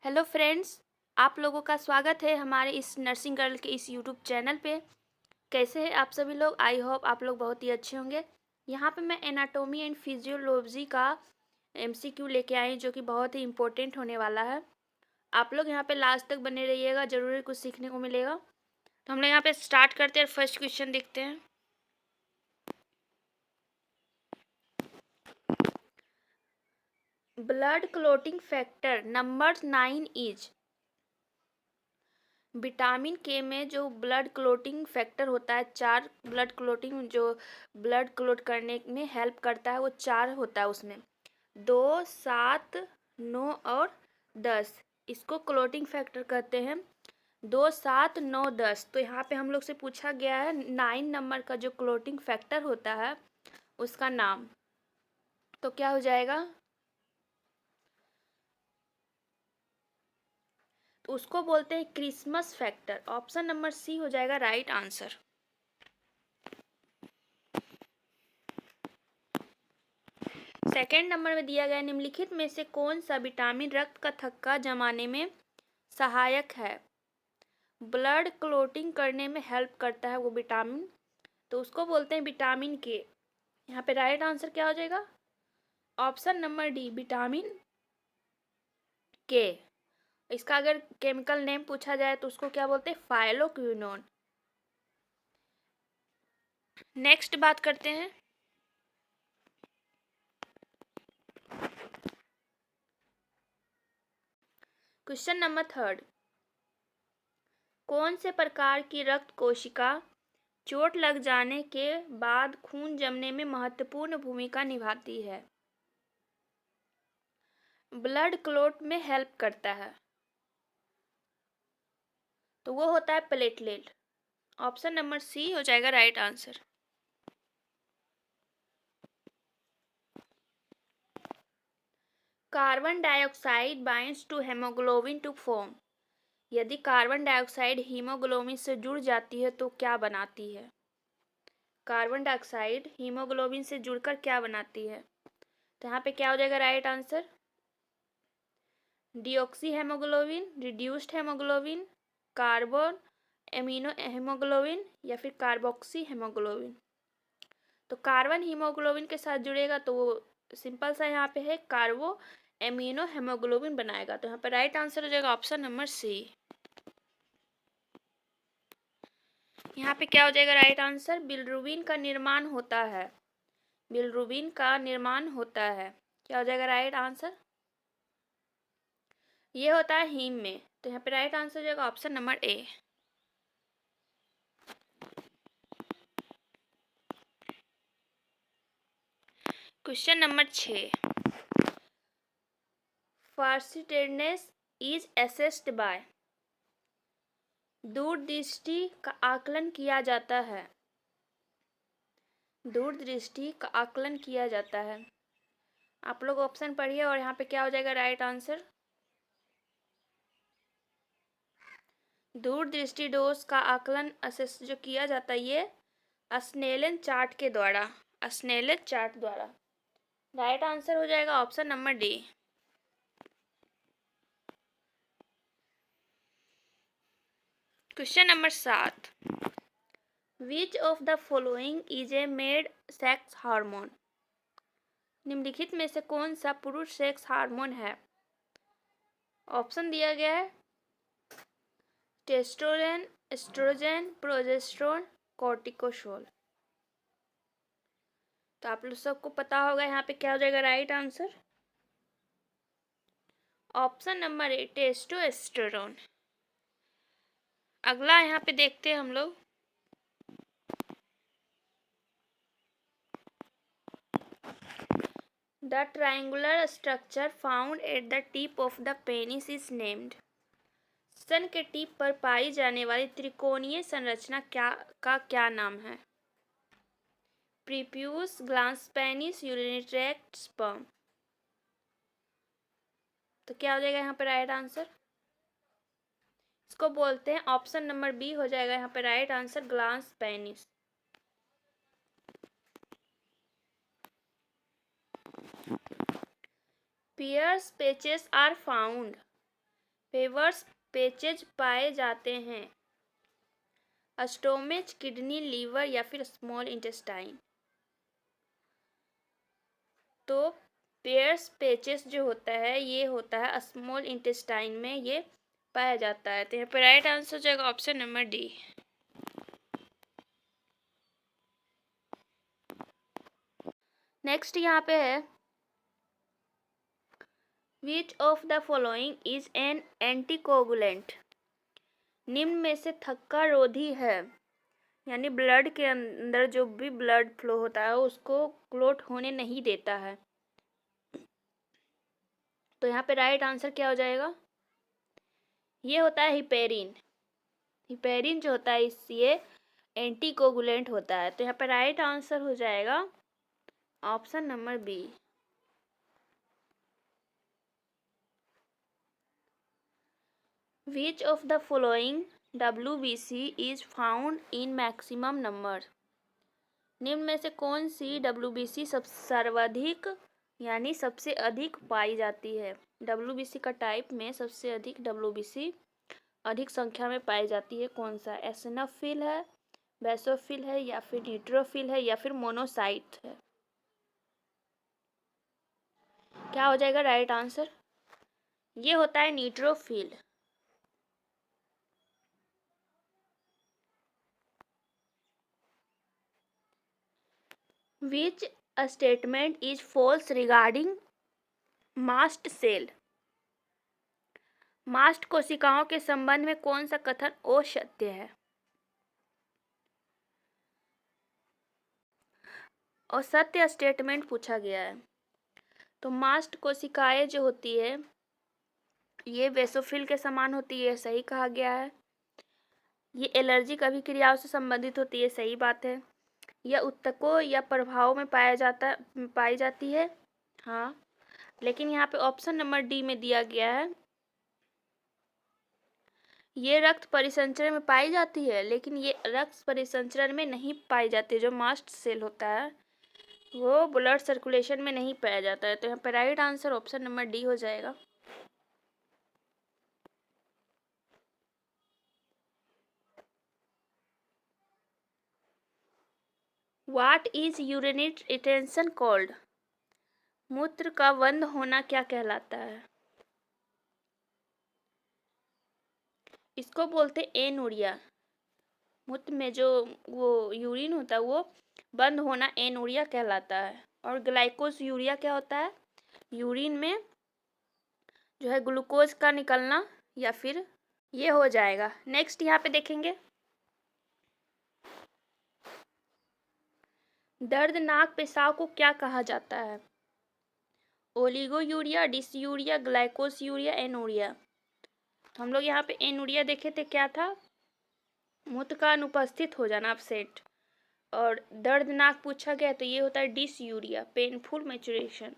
Hello friends, आप लोगों का स्वागत है हमारे इस नर्सिंग गर्ल के इस यूट्यूब चैनल पे। कैसे हैं आप सभी लोग? आई होप आप लोग बहुत ही अच्छे होंगे। यहाँ पे मैं एनाटॉमी एंड फिजियोलॉजी का एमसीक्यू लेके आई जो कि बहुत ही इम्पोर्टेंट होने वाला है। आप लोग यहाँ पे लास्ट तक बने रहिएगा, ज़रूर कुछ सीखने को मिलेगा। तो हम लोग यहाँ पे स्टार्ट करते हैं, फर्स्ट क्वेश्चन देखते हैं। Blood clotting factor number 9 is. Vitamin के में जो ब्लड क्लोटिंग फैक्टर होता है, 4 ब्लड क्लोटिंग जो ब्लड क्लोट करने में हेल्प करता है वो 4 होता है उसमें, 2, 7, 9 और 10। इसको क्लोटिंग फैक्टर कहते हैं। 2, 7, 9, 10। तो यहाँ पे हम लोग से पूछा गया है 9 नंबर का जो क्लोटिंग फैक्टर होता है उसका नाम। तो क्या हो जाएगा? तो उसको बोलते हैं Christmas factor. Option number C हो जाएगा राइट आंसर। सेकेंड नंबर में दिया गया निम्नलिखित में से कौन सा विटामिन रक्त का थक्का जमाने में सहायक है? ब्लड क्लोटिंग करने में हेल्प करता है वो विटामिन, तो उसको बोलते हैं विटामिन के। यहाँ पे राइट आंसर क्या हो जाएगा? ऑप्शन नंबर डी, विटामिन के। इसका अगर केमिकल नेम पूछा जाए तो उसको क्या बोलते हैं? फाइलोक्विनोन। नेक्स्ट बात करते हैं। क्वेश्चन नंबर 3, कौन से प्रकार की रक्त कोशिका चोट लग जाने के बाद खून जमने में महत्वपूर्ण भूमिका निभाती है? ब्लड क्लोट में हेल्प करता है, तो वो होता है प्लेटलेट। ऑप्शन नंबर सी हो जाएगा right answer. Carbon dioxide binds to haemoglobin to form. यदि कार्बन डाइऑक्साइड हीमोग्लोबिन से जुड़ जाती है तो क्या बनाती है? कार्बन डाइऑक्साइड हीमोग्लोबिन से जुड़कर क्या बनाती है? तो यहाँ पे क्या हो जाएगा right answer? Deoxy haemoglobin, reduced haemoglobin, carbon amino haemoglobin या फिर कार्बोक्सी हेमोग्लोबिन। तो कार्बन हीमोग्लोबिन के साथ जुड़ेगा तो वो सिंपल सा यहाँ पे है कार्बो एमिनो हेमोग्लोबिन बनाएगा। तो यहाँ पे राइट आंसर हो जाएगा ऑप्शन नंबर सी। यहाँ पे क्या हो जाएगा राइट आंसर? बिलिरुबिन का निर्माण होता है। बिलिरुबिन का निर्माण होता है। क्या हो जाएगा राइट आंसर? ये होता है हीम में। तो यहाँ पे राइट आंसर हो जाएगा option number A. Question number 6, farsightedness is assessed by. दूरदृष्टि का आकलन किया जाता है। दूरदृष्टि का आकलन किया जाता है। आप लोग ऑप्शन पढ़िए और यहाँ पे क्या हो जाएगा राइट आंसर? दूरदृष्टि दोष का आकलन असेस जो किया जाता है ये स्नेलन चार्ट के द्वारा, स्नेलन चार्ट द्वारा। राइट आंसर हो जाएगा option number D. Question number 7, which of the following is a made sex hormone. निम्नलिखित में से कौन सा पुरुष सेक्स हार्मोन है? ऑप्शन दिया गया है टेस्टोस्टेरोन, एस्ट्रोजन, प्रोजेस्टेरोन, कॉर्टिकोस्टेरोल। तो आप लोग सबको पता होगा यहाँ पे क्या हो जाएगा राइट आंसर? ऑप्शन नंबर ए, टेस्टोस्टेरोन। अगला यहाँ पे देखते हैं हम लोग। The triangular structure found at the tip of the penis is named. स्तन के टिप पर पाई जाने वाली त्रिकोणीय संरचना क्या नाम है? Prepuce, glans penis, urinary tract, sperm. तो क्या हो जाएगा यहाँ पे राइट आंसर? इसको बोलते हैं ऑप्शन नंबर बी हो जाएगा यहाँ पे right answer, glans penis. Pierce patches are found pavers पेचेज पाए जाते हैं? स्टोमेच, किडनी, लीवर या फिर स्मॉल इंटेस्टाइन। तो पेयर्स पेचेस जो होता है ये होता है स्मॉल इंटेस्टाइन में, ये पाया जाता है। तो यहाँ पे राइट आंसर हो जाएगा ऑप्शन नंबर डी। नेक्स्ट यहाँ पे है which of the following is an anticoagulant. निम्न में से थक्का रोधी है, यानी ब्लड के अंदर जो भी ब्लड फ्लो होता है उसको क्लॉट होने नहीं देता है। तो यहाँ पे राइट आंसर क्या हो जाएगा? ये होता है हिपेरिन। हिपेरिन जो होता है ये एंटीकोगुलेंट होता है। तो यहाँ पे राइट आंसर हो जाएगा option number B. Which of the following WBC is found in maximum number? निम्न में से कौन सी WBC सर्वाधिक यानी सबसे अधिक पाई जाती है? WBC का टाइप में सबसे अधिक WBC अधिक संख्या में पाई जाती है कौन सा? एसिनोफिल है, बेसोफिल है या फिर न्यूट्रोफिल है या फिर मोनोसाइट है? क्या हो जाएगा राइट आंसर? ये होता है neutrophil. Which statement is false regarding mast cell? मास्ट कोशिकाओं के संबंध में कौन सा कथन असत्य है? असत्य स्टेटमेंट पूछा गया है। तो मास्ट कोशिकाएं जो होती है ये बेसोफिल के समान होती है, सही कहा गया है। ये एलर्जिक अभिक्रियाओं से संबंधित होती है, सही बात है। यह उत्तकों या प्रभाव में पाई जाती है, हाँ। लेकिन यहाँ पे ऑप्शन नंबर डी में दिया गया है ये रक्त परिसंचरण में पाई जाती है, लेकिन ये रक्त परिसंचरण में नहीं पाई जाती। जो मास्ट सेल होता है वो ब्लड सर्कुलेशन में नहीं पाया जाता है। तो यहाँ पे right answer option number D हो जाएगा। What is urinary retention called? मूत्र का बंद होना क्या कहलाता है? इसको बोलते एनुरिया। मूत्र में जो वो यूरिन होता है वो बंद होना एनुरिया कहलाता है। और ग्लाइकोस यूरिया क्या होता है? यूरिन में जो है ग्लूकोज का निकलना, या फिर ये हो जाएगा। नेक्स्ट यहाँ पे देखेंगे दर्दनाक पेशाब को क्या कहा जाता है? Oliguria, dysuria, glycosuria, anuria. हम लोग यहाँ पे एनूरिया देखे थे, क्या था? मूत्र का अनुपस्थित हो जाना, अपसेट। और दर्दनाक पूछा गया तो ये होता है dysuria, painful maturation.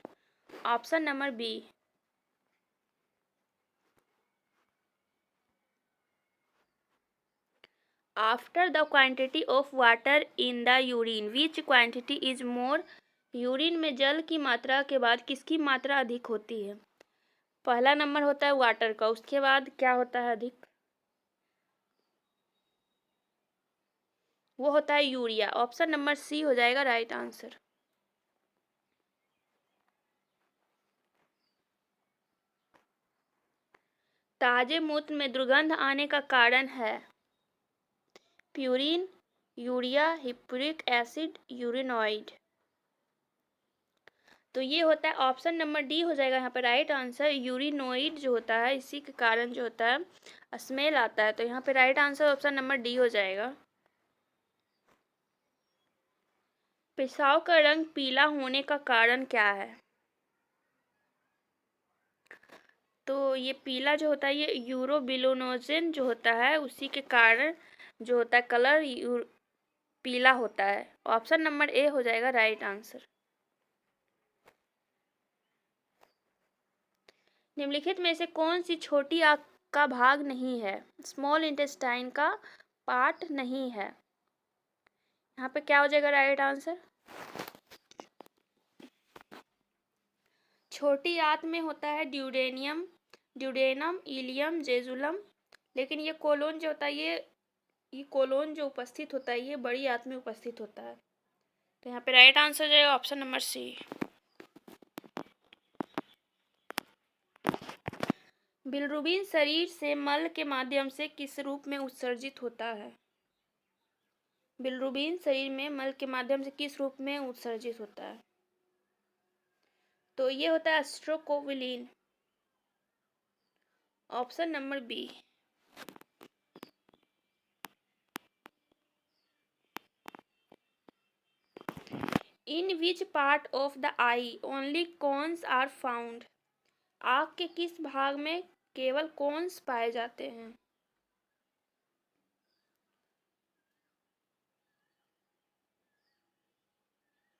Option number B. After the quantity of water in the urine which quantity is more? Urine में जल की मात्रा के बाद किसकी मात्रा अधिक होती है? पहला नंबर होता है वाटर का, उसके बाद क्या होता है अधिक? वो होता है यूरिया। ऑप्शन नंबर सी हो जाएगा राइट आंसर। ताजे मूत्र में दुर्गंध आने का कारण है प्यूरिन, यूरिया, हिप्पुरिक एसिड, यूरिनॉइड। तो ये होता है ऑप्शन नंबर डी हो जाएगा यहाँ पर राइट आंसर। यूरिनोइड जो होता है इसी के कारण जो होता है स्मेल आता है। तो यहाँ पे right answer option number D हो जाएगा। पेशाब का रंग पीला होने का कारण क्या है? तो ये पीला जो होता है ये यूरोबिलिनोजेन जो होता है उसी के कारण जो होता है कलर पीला होता है। ऑप्शन नंबर ए हो जाएगा राइट आंसर। निम्नलिखित में से कौन सी छोटी आंत का भाग नहीं है? स्मॉल इंटेस्टाइन का पार्ट नहीं है। यहाँ पे क्या हो जाएगा राइट आंसर? छोटी आंत में होता है ड्यूडेनियम, ड्यूडेनम, इलियम, जेजुलम। लेकिन ये कोलोन जो होता है ये कोलोन जो उपस्थित होता है ये बड़ी आंत में उपस्थित होता है। तो यहाँ पे राइट आंसर हो जाएगा ऑप्शन नंबर सी। बिलिरुबिन शरीर से मल के माध्यम से किस रूप में उत्सर्जित होता है? बिलिरुबिन शरीर में मल के माध्यम से किस रूप में उत्सर्जित होता है? तो ये होता है एस्ट्रोकोविलिन, option number B. In which part of the eye only cones are found? आँख के किस भाग में केवल कॉन्स पाए जाते हैं?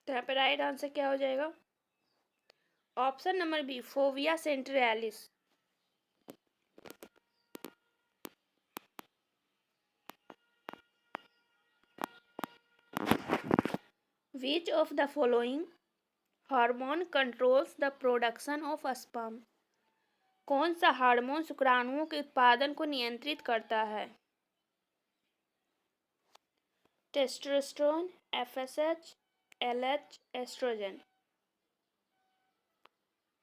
तो यहाँ पे राइट आंसर क्या हो जाएगा? Option number B, fovea centralis. Which of the following hormone controls the production of sperm? कौन सा हार्मोन शुक्राणुओं के उत्पादन को नियंत्रित करता है? Testosterone, FSH, LH, oestrogen.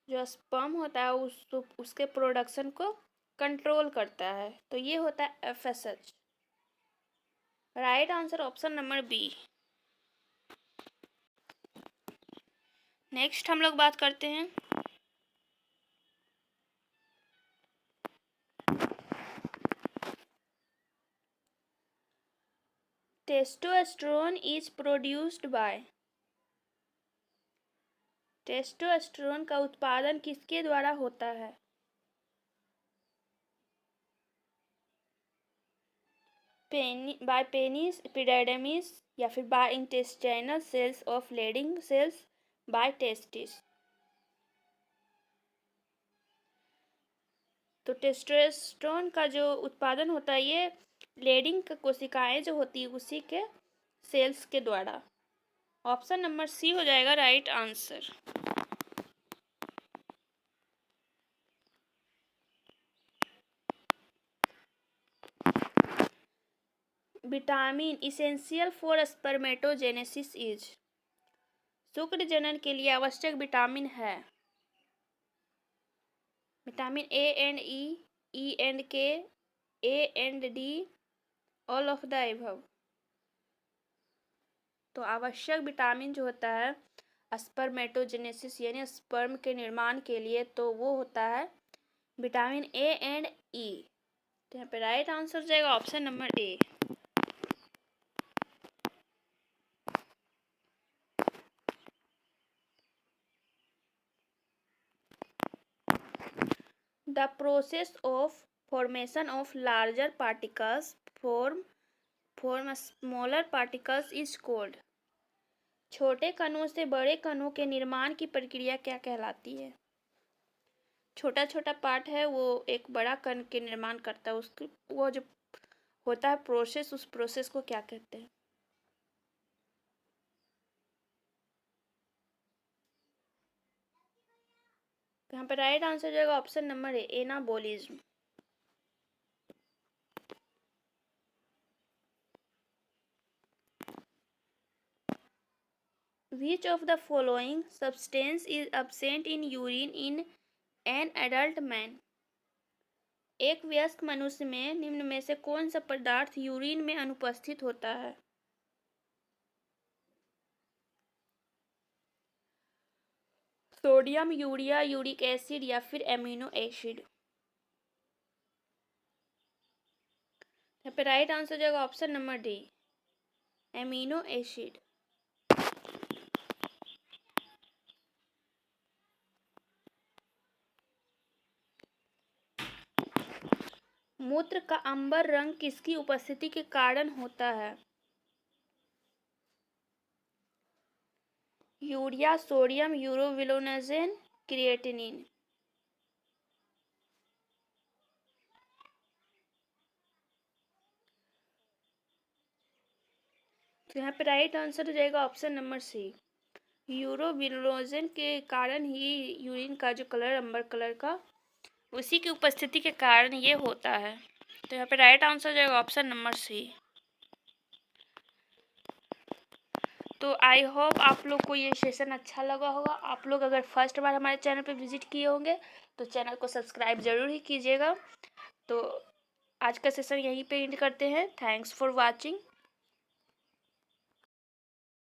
जो स्पर्म होता है उसके प्रोडक्शन को कंट्रोल करता है, तो ये होता है FSH. Right answer option number B. Next हम लोग बात करते हैं testosterone is produced by. Testosterone का उत्पादन किसके द्वारा होता है? बाय पेनिस एपिडर्मिस, या फिर by intestinal cells of Leydig cells, by testis. तो टेस्टोस्टेरोन का जो उत्पादन होता है ये लेडिंग कोशिकाएं जो होती है उसी के सेल्स के द्वारा। ऑप्शन नंबर सी हो जाएगा right answer. Vitamin essential for spermatogenesis is. शुक्र जनन के लिए आवश्यक विटामिन है vitamin A and E and K, A and D, all of the above. तो आवश्यक विटामिन जो होता है स्पर्मेटोजेनेसिस यानी स्पर्म के निर्माण के लिए, तो वो होता है विटामिन ए एंड ई। तो यहाँ पे राइट आंसर हो जाएगा option number A. The process of formation of larger particles form smaller particles is called। छोटे कणों से बड़े कणों के निर्माण की प्रक्रिया क्या कहलाती है? छोटा छोटा पार्ट है वो एक बड़ा कण के निर्माण करता है, उसकी वो जो होता है प्रोसेस, उस प्रोसेस को क्या कहते हैं? यहाँ पे राइट आंसर हो जाएगा option number A, anabolism. Which of the following substance is absent in urine in an adult man? एक वयस्क मनुष्य में निम्न में से कौन सा पदार्थ यूरिन में अनुपस्थित होता है? सोडियम, यूरिया, यूरिक एसिड, या फिर एमिनो एसिड। यहाँ पे राइट आंसर हो जाएगा option number D, amino acid. मूत्र का अंबर रंग किसकी उपस्थिति के कारण होता है? Urea, sodium, urobilinogen, creatinine. तो यहाँ पे राइट आंसर हो जाएगा ऑप्शन नंबर सी, यूरोबिलोनेजेन के कारण ही यूरिन का जो कलर अंबर कलर का उसी की उपस्थिति के कारण ये होता है। तो यहाँ पे राइट आंसर हो जाएगा ऑप्शन नंबर सी। तो आई होप आप लोग को ये सेशन अच्छा लगा होगा। आप लोग अगर फर्स्ट बार हमारे चैनल पे विजिट किए होंगे तो चैनल को सब्सक्राइब ज़रूर ही कीजिएगा। तो आज का सेशन यहीं पे एंड करते हैं। Thanks for watching.